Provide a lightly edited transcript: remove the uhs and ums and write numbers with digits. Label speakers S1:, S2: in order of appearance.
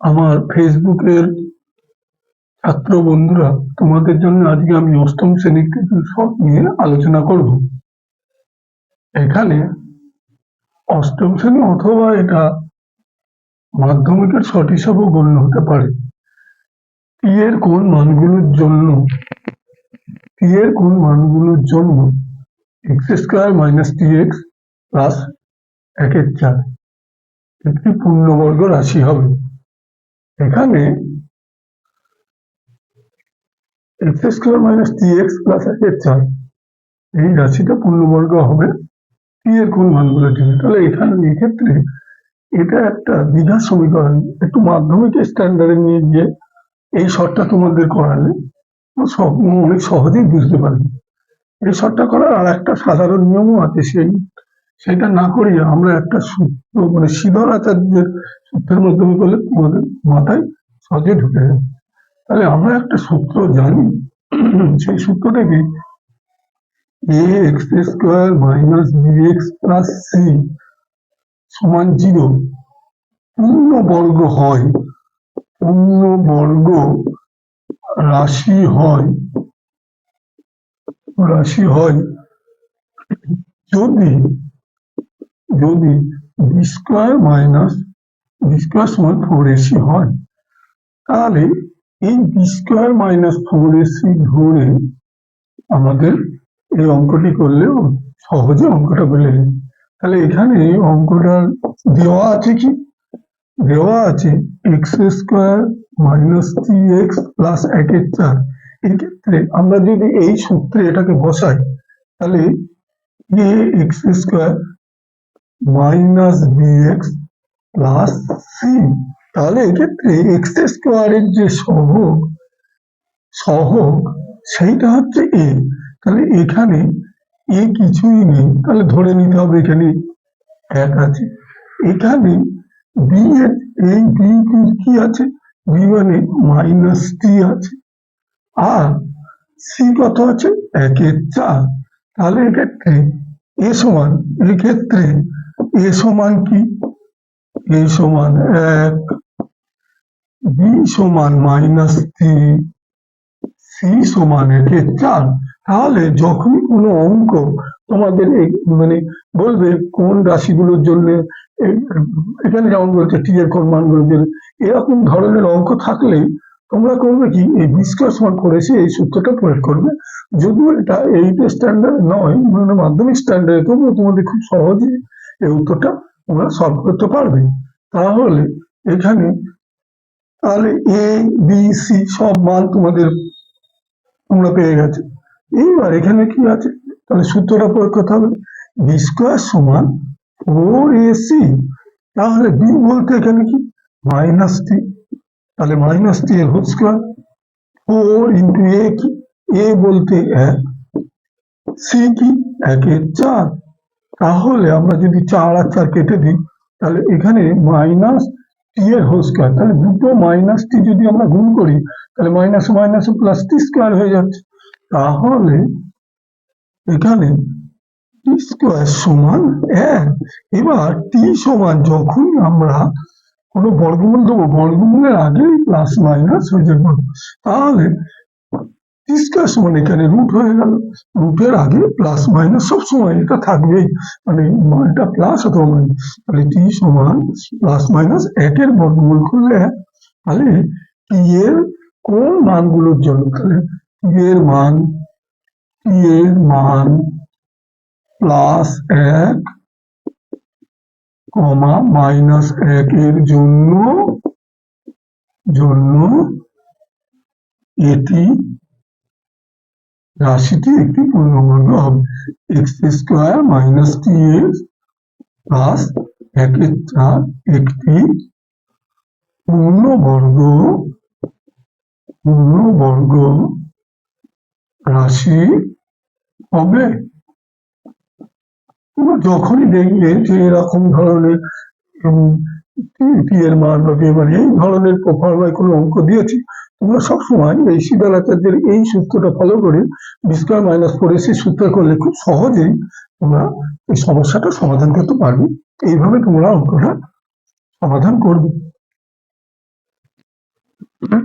S1: আমার ফেসবুকের ছাত্র বন্ধুরা, তোমাদের জন্য আজকে আমি অষ্টম শ্রেণীর কিছু শখ নিয়ে আলোচনা করব। এখানে অষ্টম শ্রেণী অথবা এটা মাধ্যমিকের শট হিসাবেও গণ্য হতে পারে। টি এর কোন মানগুলোর জন্য x square minus T X plus 1/4 একটি পূর্ণবর্গ রাশি হবে। এখানে x square minus T X plus 1/4 এই রাশিটা পূর্ণবর্গ হবে টি এর কোন মানগুলোর জন্য। তাহলে এখানে এক্ষেত্রে এটা একটা দ্বিঘাত সমীকরণ। একটু মাধ্যমিক স্ট্যান্ডার্ডে নিয়ে গিয়ে এই শর্টটা তোমাদের করালে অনেক সহজেই বুঝতে পারবে। এই শর্টটা করার আর একটা সাধারণ নিয়মও আছে, সেটা না করিয়ে আমরা একটা সূত্র মানে শ্রীধর আচার্যের সূত্রের মাধ্যমে করলে তোমাদের মাথায় সহজে ঢুকে যাবে। তাহলে আমরা একটা সূত্র জানি, সেই সূত্রটাকে a x square minus b x plus c সমান 0 পূর্ণবর্গ রাশি হয় যদি বি স্কোয়ার সমান 4ac হয়। তাহলে এই বি স্কোয়ার মাইনাস 4ac ধরে আমাদের এই অঙ্কটি করলেও সহজে অঙ্কটা বলে নেবে। তাহলে এখানে অঙ্কটা দেওয়া আছে কি? দেওয়া আছে x square minus three x plus 1/4। এই ক্ষেত্রে আমরা যদি এই সূত্রে এটাকে বসাই, তাহলে a x square minus b x plus c, তাহলে এক্ষেত্রে এক্স স্কোয়ারের যে সহগ সেইটা হচ্ছে এ। তাহলে এখানে এ কিছুই নেই, তাহলে ধরে নিতে হবে এখানে 1 আছে। এখানে বি এর এই বি কি আছে? বি মানে মাইনাস টি আছে, আর সি কত আছে? 1/4। তাহলে এক্ষেত্রে এ সমান কি? এ সমান 1, বি সমান মাইনাস 3, সি সমান 1/4। তাহলে যখনই কোনো অঙ্ক তোমাদের মানে বলবে কোন রাশিগুলোর জন্য, এখানে যেমন বলছে টি এর কোন মানগুলোর জন্য, এরকম ধরনের অঙ্ক থাকলেই তোমরা করবে কি, এই বি স্কয়ার সমান করেছি এই সূত্রটা প্রয়োগ করবে। যদিও এটা 8 স্ট্যান্ডার্ড নয়, মানে মাধ্যমিক স্ট্যান্ডার্ডে, তবুও তোমাদের খুব সহজে এই উত্তরটা তোমরা সলভ করতে পারবে। তাহলে এখানে এ বি সি সব মান তোমরা পেয়ে গেছো। এইবার এখানে কি আছে? তাহলে সূত্রটা প্রয়োগ করতে হবে, বি স্কোয়ার সমান 4ac। তাহলে বি বলতে এখানে কি? মাইনাস টি, তাহলে মাইনাস টি এর হোল স্কোয়ার, 4 ইন্টু এ কি? এ বলতে 1, সি কি? 1/4। তাহলে আমরা যদি 4 আর 4 কেটে দিই, তাহলে এখানে মাইনাস টি এর হোল স্কোয়ার, তাহলে দুটো মাইনাস টি যদি আমরা গুণ করি, তাহলে মাইনাস মাইনাস প্লাস টি স্কোয়ার হয়ে যাচ্ছে। তাহলে এখানে টি স্কোয়ার সমান 1। এবার টি সমান যখনই আমরা কোনো বর্গমূল দেবো, বর্গমূলের আগেই প্লাস মাইনাস হয়ে যাবে। তাহলে টি স্কোয়ার সমান এখানে রুট হয়ে গেল, রুটের আগে প্লাস মাইনাস সবসময় এটা থাকবেই, মানে এটা প্লাস অথবা মাইনাস। তাহলে টি সমান প্লাস মাইনাস 1-এর বর্গমূল করলে 1। তাহলে টি এর কোন মানগুলোর জন্য, তাহলে টি এর মান প্লাস 1, মাইনাস 1 এর জন্য এটি রাশিটি একটি পূর্ণবর্গ হবে। X square minus T X plus 1/4 একটি পূর্ণবর্গ রাশি হবে। তোমরা যখনই দেখবে যে এরকম ধরনের টি এর মান বা এই ধরনের প্রফর্মায় কোনো অঙ্ক দিয়েছি, তোমরা সবসময় এই শ্রীধর আচার্যের এই সূত্রটা ফলো করে বি স্কয়ার মাইনাস 4ac সূত্র করলে খুব সহজেই তোমরা এই সমস্যাটা সমাধান করতে পারবে। এইভাবে তোমরা অঙ্কটা সমাধান করবে।
S2: হুম?